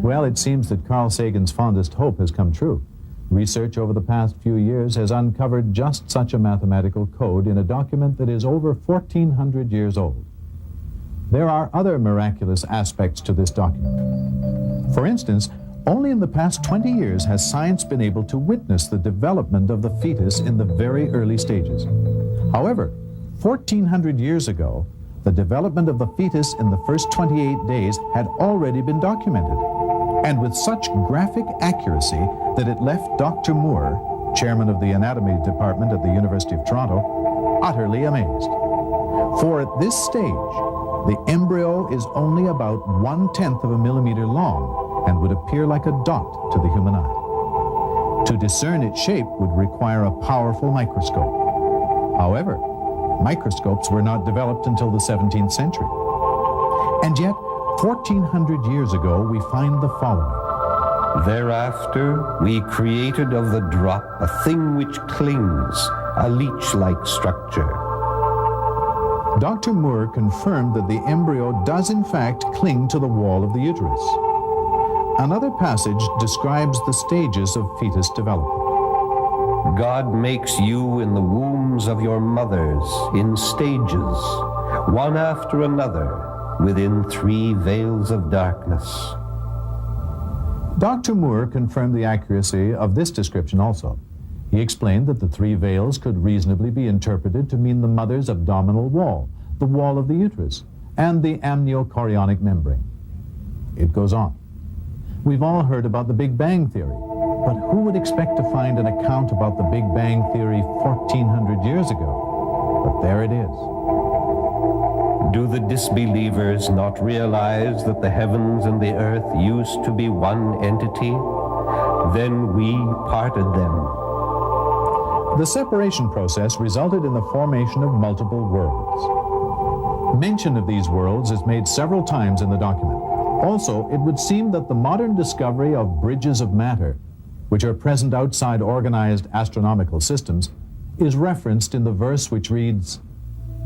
Well, it seems that Carl Sagan's fondest hope has come true. Research over the past few years has uncovered just such a mathematical code in a document that is over 1,400 years old. There are other miraculous aspects to this document. For instance, only in the past 20 years has science been able to witness the development of the fetus in the very early stages. However, 1,400 years ago, the development of the fetus in the first 28 days had already been documented, and with such graphic accuracy that it left Dr. Moore, chairman of the anatomy department at the University of Toronto, utterly amazed. For at this stage, the embryo is only about 1/10 of a millimeter long and would appear like a dot to the human eye. To discern its shape would require a powerful microscope. However, microscopes were not developed until the 17th century. And yet, 1,400 years ago, we find the following. Thereafter, we created of the drop a thing which clings, a leech-like structure. Dr. Moore confirmed that the embryo does in fact cling to the wall of the uterus. Another passage describes the stages of fetus development. God makes you in the wombs of your mothers in stages, one after another, within 3 veils of darkness. Dr. Moore confirmed the accuracy of this description also. He explained that the 3 veils could reasonably be interpreted to mean the mother's abdominal wall, the wall of the uterus, and the amniochorionic membrane. It goes on. We've all heard about the Big Bang Theory, but who would expect to find an account about the Big Bang Theory 1,400 years ago? But there it is. Do the disbelievers not realize that the heavens and the earth used to be one entity? Then we parted them. The separation process resulted in the formation of multiple worlds. Mention of these worlds is made several times in the document. Also, it would seem that the modern discovery of bridges of matter, which are present outside organized astronomical systems, is referenced in the verse which reads,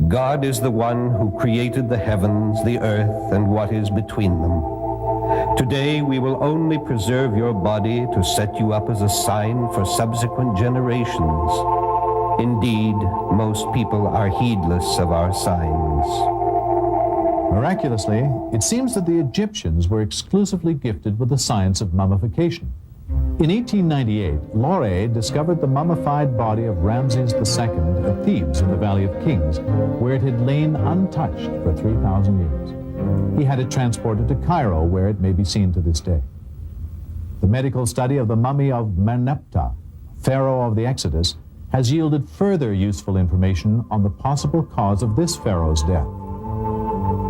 God is the one who created the heavens, the earth, and what is between them. Today we will only preserve your body to set you up as a sign for subsequent generations. Indeed, most people are heedless of our signs. Miraculously, it seems that the Egyptians were exclusively gifted with the science of mummification. In 1898, Lauret discovered the mummified body of Ramses II at Thebes in the Valley of Kings, where it had lain untouched for 3,000 years. He had it transported to Cairo, where it may be seen to this day. The medical study of the mummy of Merneptah, pharaoh of the Exodus, has yielded further useful information on the possible cause of this pharaoh's death.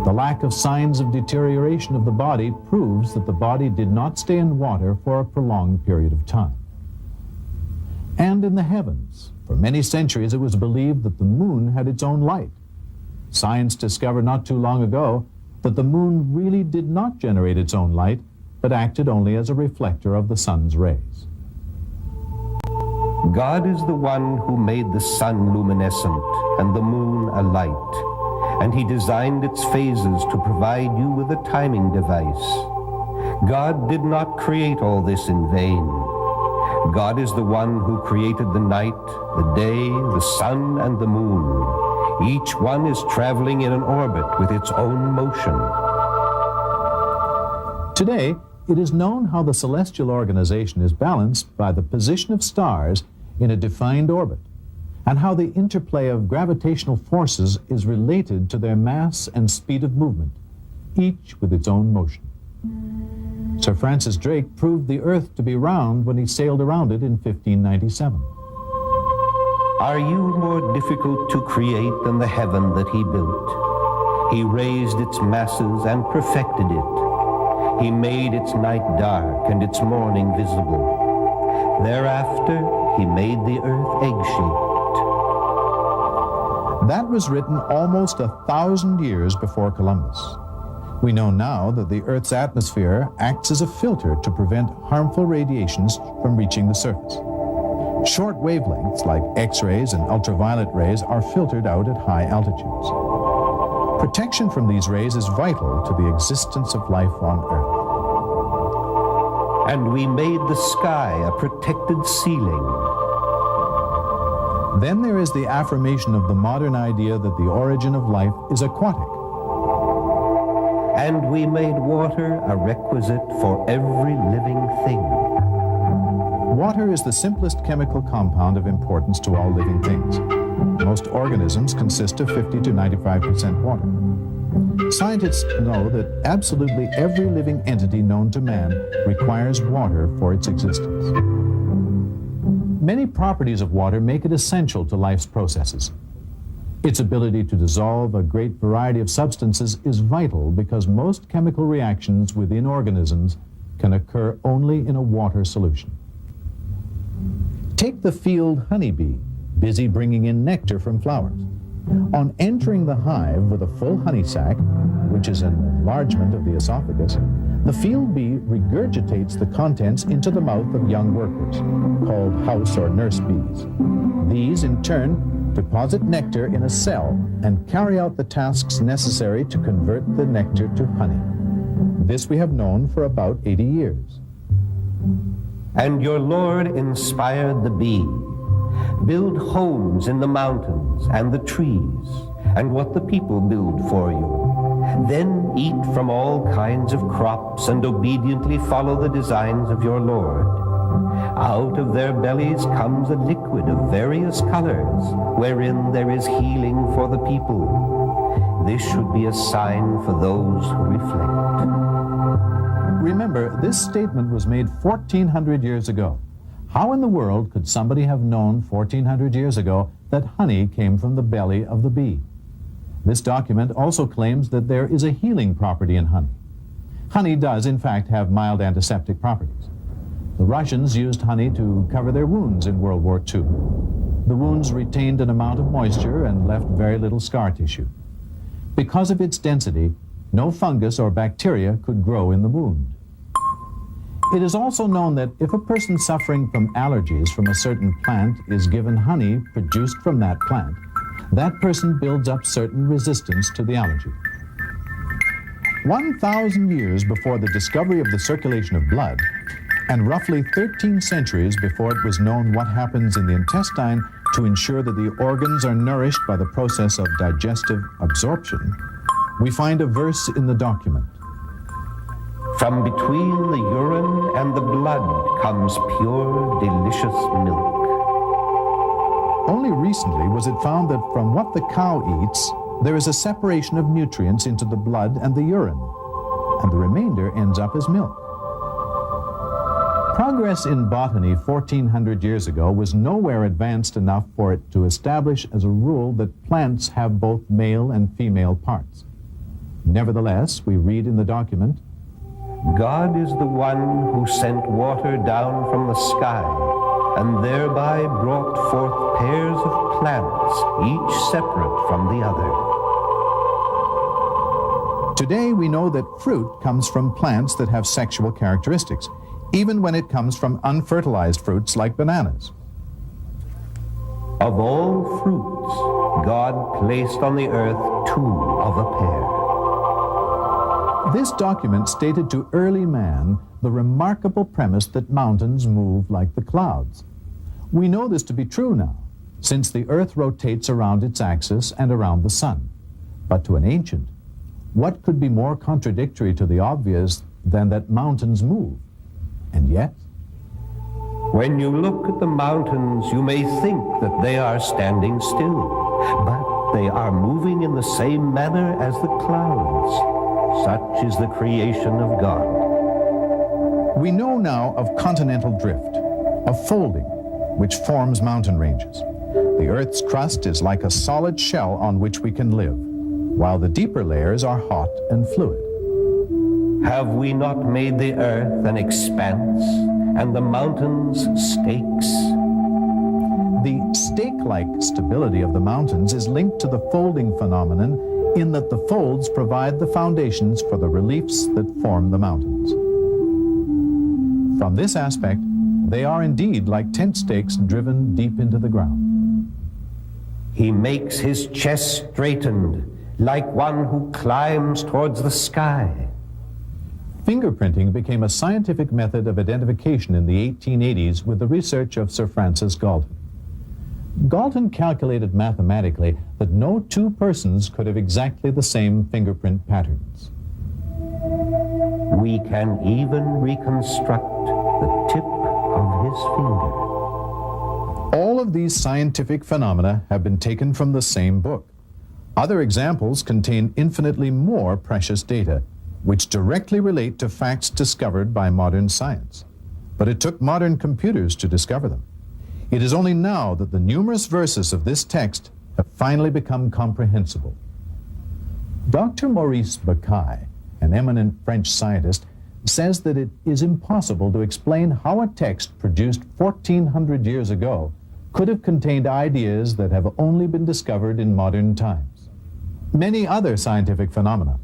The lack of signs of deterioration of the body proves that the body did not stay in water for a prolonged period of time. And in the heavens, for many centuries it was believed that the moon had its own light. Science discovered not too long ago that the moon really did not generate its own light, but acted only as a reflector of the sun's rays. God is the one who made the sun luminescent and the moon a light, and he designed its phases to provide you with a timing device. God did not create all this in vain. God is the one who created the night, the day, the sun, and the moon. Each one is traveling in an orbit with its own motion. Today, it is known how the celestial organization is balanced by the position of stars in a defined orbit, and how the interplay of gravitational forces is related to their mass and speed of movement, each with its own motion. Sir Francis Drake proved the Earth to be round when he sailed around it in 1597. Are you more difficult to create than the heaven that he built? He raised its masses and perfected it. He made its night dark and its morning visible. Thereafter, he made the earth egg-shaped. That was written almost 1,000 years before Columbus. We know now that the Earth's atmosphere acts as a filter to prevent harmful radiations from reaching the surface. Short wavelengths like X-rays and ultraviolet rays are filtered out at high altitudes. Protection from these rays is vital to the existence of life on Earth. And we made the sky a protected ceiling. Then there is the affirmation of the modern idea that the origin of life is aquatic. And we made water a requisite for every living thing. Water is the simplest chemical compound of importance to all living things. Most organisms consist of 50 to 95% water. Scientists know that absolutely every living entity known to man requires water for its existence. Many properties of water make it essential to life's processes. Its ability to dissolve a great variety of substances is vital because most chemical reactions within organisms can occur only in a water solution. Take the field honeybee, busy bringing in nectar from flowers. On entering the hive with a full honey sac, which is an enlargement of the esophagus, the field bee regurgitates the contents into the mouth of young workers, called house or nurse bees. These, in turn, deposit nectar in a cell and carry out the tasks necessary to convert the nectar to honey. This we have known for about 80 years. And your Lord inspired the bee, Build homes in the mountains and the trees, and what the people build for you. Then eat from all kinds of crops and obediently follow the designs of your Lord. Out of their bellies comes a liquid of various colors, wherein there is healing for the people. This should be a sign for those who reflect. Remember, this statement was made 1,400 years ago. How in the world could somebody have known 1,400 years ago that honey came from the belly of the bee? This document also claims that there is a healing property in honey. Honey does, in fact, have mild antiseptic properties. The Russians used honey to cover their wounds in World War II. The wounds retained an amount of moisture and left very little scar tissue. Because of its density, no fungus or bacteria could grow in the wound. It is also known that if a person suffering from allergies from a certain plant is given honey produced from that plant, that person builds up certain resistance to the allergy. 1,000 years before the discovery of the circulation of blood, and roughly 13 centuries before it was known what happens in the intestine to ensure that the organs are nourished by the process of digestive absorption, we find a verse in the document. From between the urine and the blood comes pure, delicious milk. Only recently was it found that from what the cow eats, there is a separation of nutrients into the blood and the urine, and the remainder ends up as milk. Progress in botany 1,400 years ago was nowhere advanced enough for it to establish as a rule that plants have both male and female parts. Nevertheless, we read in the document, God is the one who sent water down from the sky and thereby brought forth pairs of plants, each separate from the other. Today we know that fruit comes from plants that have sexual characteristics, even when it comes from unfertilized fruits like bananas. Of all fruits, God placed on the earth two of a pair. This document stated to early man the remarkable premise that mountains move like the clouds. We know this to be true now, since the earth rotates around its axis and around the sun. But to an ancient, what could be more contradictory to the obvious than that mountains move? And yet, when you look at the mountains, you may think that they are standing still, but they are moving in the same manner as the clouds. Such is the creation of God. We know now of continental drift, of folding, which forms mountain ranges. The Earth's crust is like a solid shell on which we can live, while the deeper layers are hot and fluid. Have we not made the earth an expanse, and the mountains stakes? The stake-like stability of the mountains is linked to the folding phenomenon in that the folds provide the foundations for the reliefs that form the mountains. From this aspect, they are indeed like tent stakes driven deep into the ground. He makes his chest straightened, like one who climbs towards the sky. Fingerprinting became a scientific method of identification in the 1880s with the research of Sir Francis Galton. Galton calculated mathematically that no two persons could have exactly the same fingerprint patterns. We can even reconstruct the tip of his finger. All of these scientific phenomena have been taken from the same book. Other examples contain infinitely more precious data, which directly relate to facts discovered by modern science. But it took modern computers to discover them. It is only now that the numerous verses of this text have finally become comprehensible. Dr. Maurice Bucaille, an eminent French scientist, says that it is impossible to explain how a text produced 1,400 years ago could have contained ideas that have only been discovered in modern times. Many other scientific phenomena,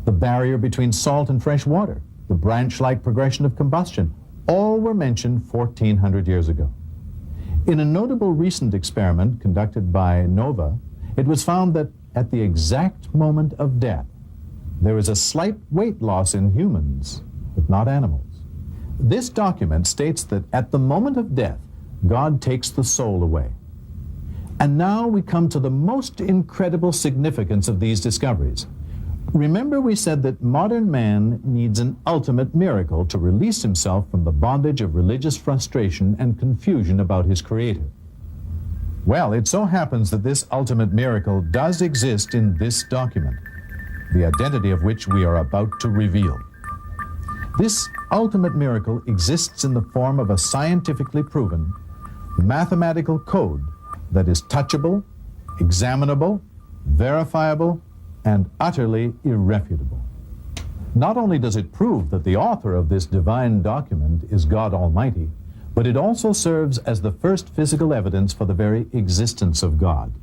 the barrier between salt and fresh water, the branch-like progression of combustion, all were mentioned 1,400 years ago. In a notable recent experiment conducted by NOVA, it was found that at the exact moment of death, there is a slight weight loss in humans, but not animals. This document states that at the moment of death, God takes the soul away. And now we come to the most incredible significance of these discoveries. Remember, we said that modern man needs an ultimate miracle to release himself from the bondage of religious frustration and confusion about his Creator. Well, it so happens that this ultimate miracle does exist in this document, the identity of which we are about to reveal. This ultimate miracle exists in the form of a scientifically proven mathematical code that is touchable, examinable, verifiable, and utterly irrefutable. Not only does it prove that the author of this divine document is God Almighty, but it also serves as the first physical evidence for the very existence of God.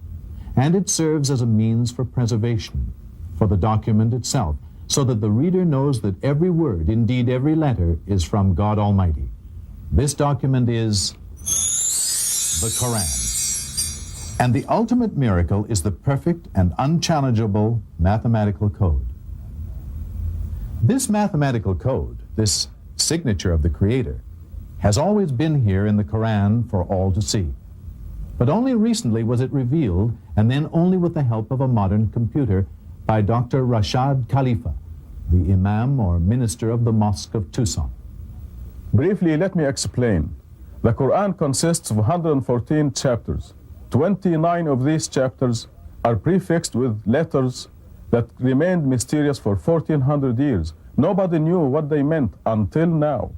And it serves as a means for preservation, for the document itself, so that the reader knows that every word, indeed every letter, is from God Almighty. This document is the Quran. And the ultimate miracle is the perfect and unchallengeable mathematical code. This mathematical code, this signature of the Creator, has always been here in the Quran for all to see. But only recently was it revealed, and then only with the help of a modern computer, by Dr. Rashad Khalifa, the Imam or minister of the Mosque of Tucson. Briefly, let me explain. The Quran consists of 114 chapters. 29 of these chapters are prefixed with letters that remained mysterious for 1400 years. Nobody knew what they meant until now.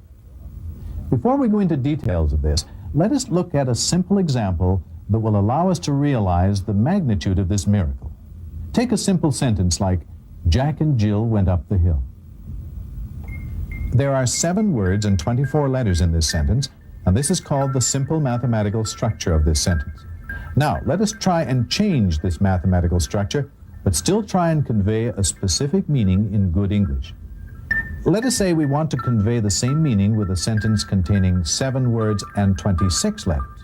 Before we go into details of this, let us look at a simple example that will allow us to realize the magnitude of this miracle. Take a simple sentence like, Jack and Jill went up the hill. There are 7 words and 24 letters in this sentence, and this is called the simple mathematical structure of this sentence. Now, let us try and change this mathematical structure, but still try and convey a specific meaning in good English. Let us say we want to convey the same meaning with a sentence containing 7 words and 26 letters.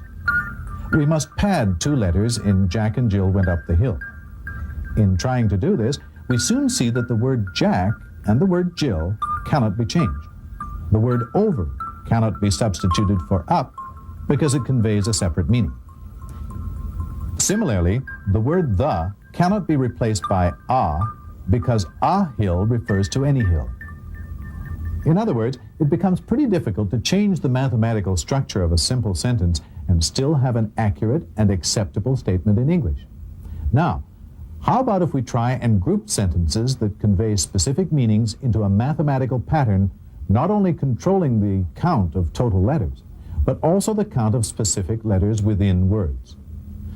We must pad 2 letters in Jack and Jill went up the hill. In trying to do this, we soon see that the word Jack and the word Jill cannot be changed. The word over cannot be substituted for up because it conveys a separate meaning. Similarly, the word the cannot be replaced by a because a hill refers to any hill. In other words, it becomes pretty difficult to change the mathematical structure of a simple sentence and still have an accurate and acceptable statement in English. Now, how about if we try and group sentences that convey specific meanings into a mathematical pattern, not only controlling the count of total letters, but also the count of specific letters within words?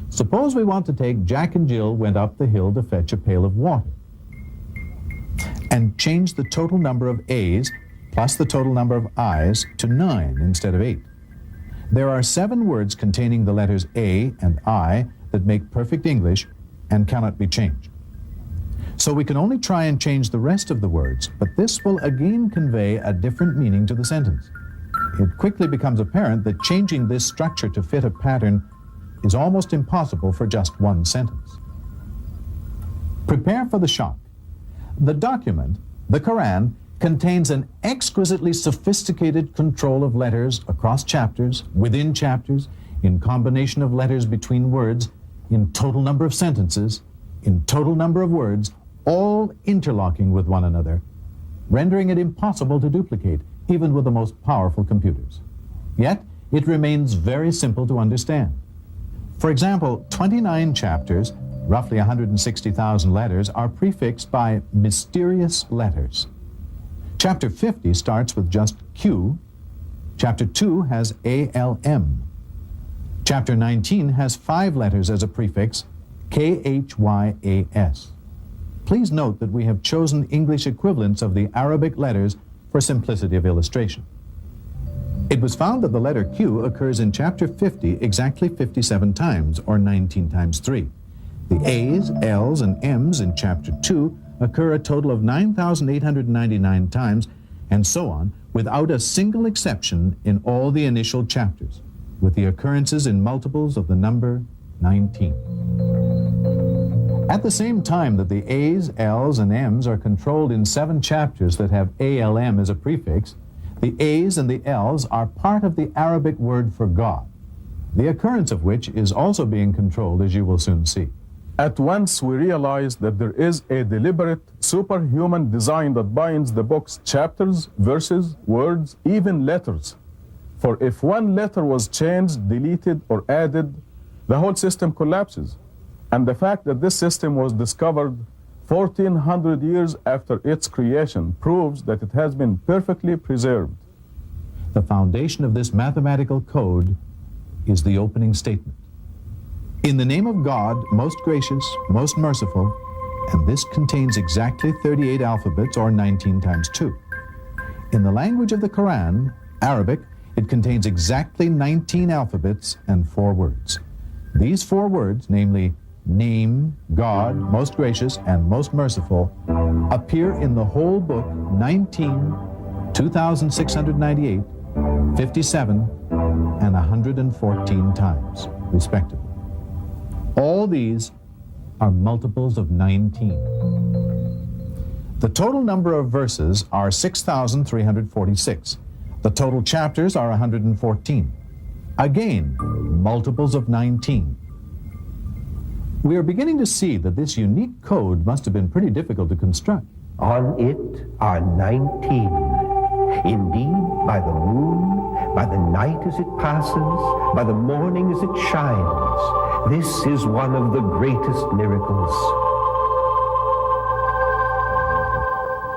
Suppose we want to take Jack and Jill went up the hill to fetch a pail of water and change the total number of A's plus the total number of I's to 9 instead of 8. There are 7 words containing the letters A and I that make perfect English and cannot be changed. So we can only try and change the rest of the words, but this will again convey a different meaning to the sentence. It quickly becomes apparent that changing this structure to fit a pattern is almost impossible for just one sentence. Prepare for the shock. The document, the Quran, contains an exquisitely sophisticated control of letters across chapters, within chapters, in combination of letters between words, in total number of sentences, in total number of words, all interlocking with one another, rendering it impossible to duplicate, even with the most powerful computers. Yet, it remains very simple to understand. For example, 29 chapters, roughly 160,000 letters, are prefixed by mysterious letters. Chapter 50 starts with just Q. Chapter 2 has ALM. Chapter 19 has 5 letters as a prefix, KHYAS. Please note that we have chosen English equivalents of the Arabic letters for simplicity of illustration. It was found that the letter Q occurs in chapter 50 exactly 57 times, or 19 times 3. The A's, L's, and M's in chapter 2 occur a total of 9,899 times, and so on, without a single exception in all the initial chapters, with the occurrences in multiples of the number 19. At the same time that the A's, L's, and M's are controlled in 7 chapters that have ALM as a prefix, the A's and the L's are part of the Arabic word for God. the occurrence of which is also being controlled, as you will soon see. At once we realize that there is a deliberate superhuman design that binds the book's chapters, verses, words, even letters. For if one letter was changed, deleted, or added, the whole system collapses. And the fact that this system was discovered 1400 years after its creation proves that it has been perfectly preserved. The foundation of this mathematical code is the opening statement. In the name of God, most gracious, most merciful, and this contains exactly 38 alphabets, or 19 times 2. In the language of the Quran, Arabic, it contains exactly 19 alphabets and 4 words. These 4 words, namely name, God, most gracious, and most merciful, appear in the whole book 19, 2,698, 57, and 114 times, respectively. All these are multiples of 19. The total number of verses are 6,346. The total chapters are 114. Again, multiples of 19. We are beginning to see that this unique code must have been pretty difficult to construct. On it are 19. Indeed, by the moon, by the night as it passes, by the morning as it shines, this is one of the greatest miracles.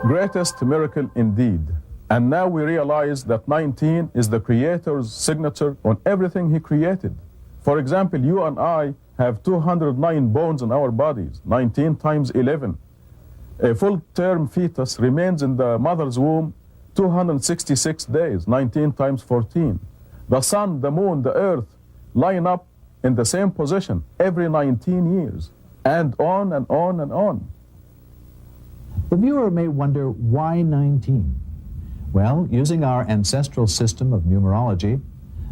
Greatest miracle indeed. And now we realize that 19 is the Creator's signature on everything He created. For example, you and I have 209 bones in our bodies, 19 times 11. A full-term fetus remains in the mother's womb 266 days, 19 times 14. The sun, the moon, the earth line up in the same position every 19 years, and on and on and on. The viewer may wonder, why 19? Well, using our ancestral system of numerology,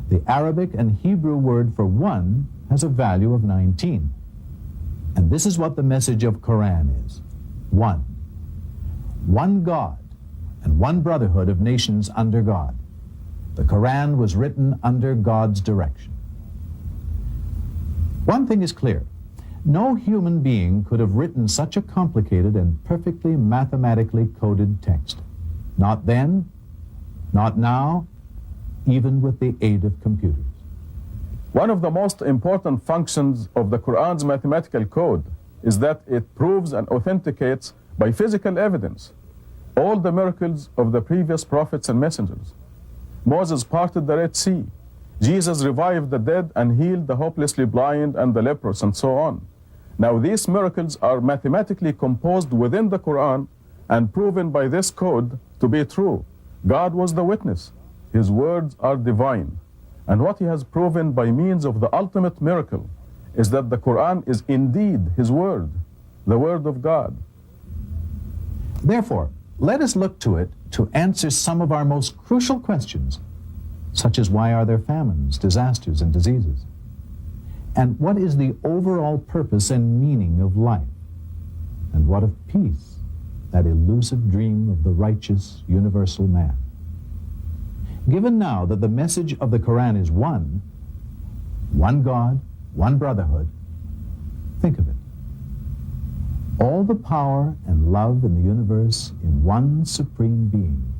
the Arabic and Hebrew word for one has a value of 19. And this is what the message of Quran is. One. One God and one brotherhood of nations under God. The Quran was written under God's direction. One thing is clear. No human being could have written such a complicated and perfectly mathematically coded text. Not then, not now, even with the aid of computers. One of the most important functions of the Quran's mathematical code is that it proves and authenticates by physical evidence all the miracles of the previous prophets and messengers. Moses parted the Red Sea. Jesus revived the dead and healed the hopelessly blind and the leprous, and so on. Now these miracles are mathematically composed within the Quran and proven by this code to be true. God was the witness. His words are divine. And what he has proven by means of the ultimate miracle is that the Quran is indeed his word, the word of God. Therefore, let us look to it to answer some of our most crucial questions, such as why are there famines, disasters, and diseases? And what is the overall purpose and meaning of life? And what of peace, that elusive dream of the righteous, universal man? Given now that the message of the Quran is one God, one brotherhood, think of it. All the power and love in the universe in one supreme being,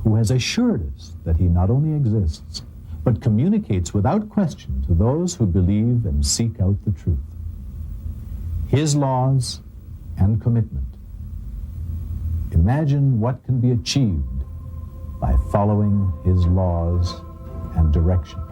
who has assured us that he not only exists, but communicates without question to those who believe and seek out the truth. His laws and commitment. Imagine what can be achieved by following his laws and directions.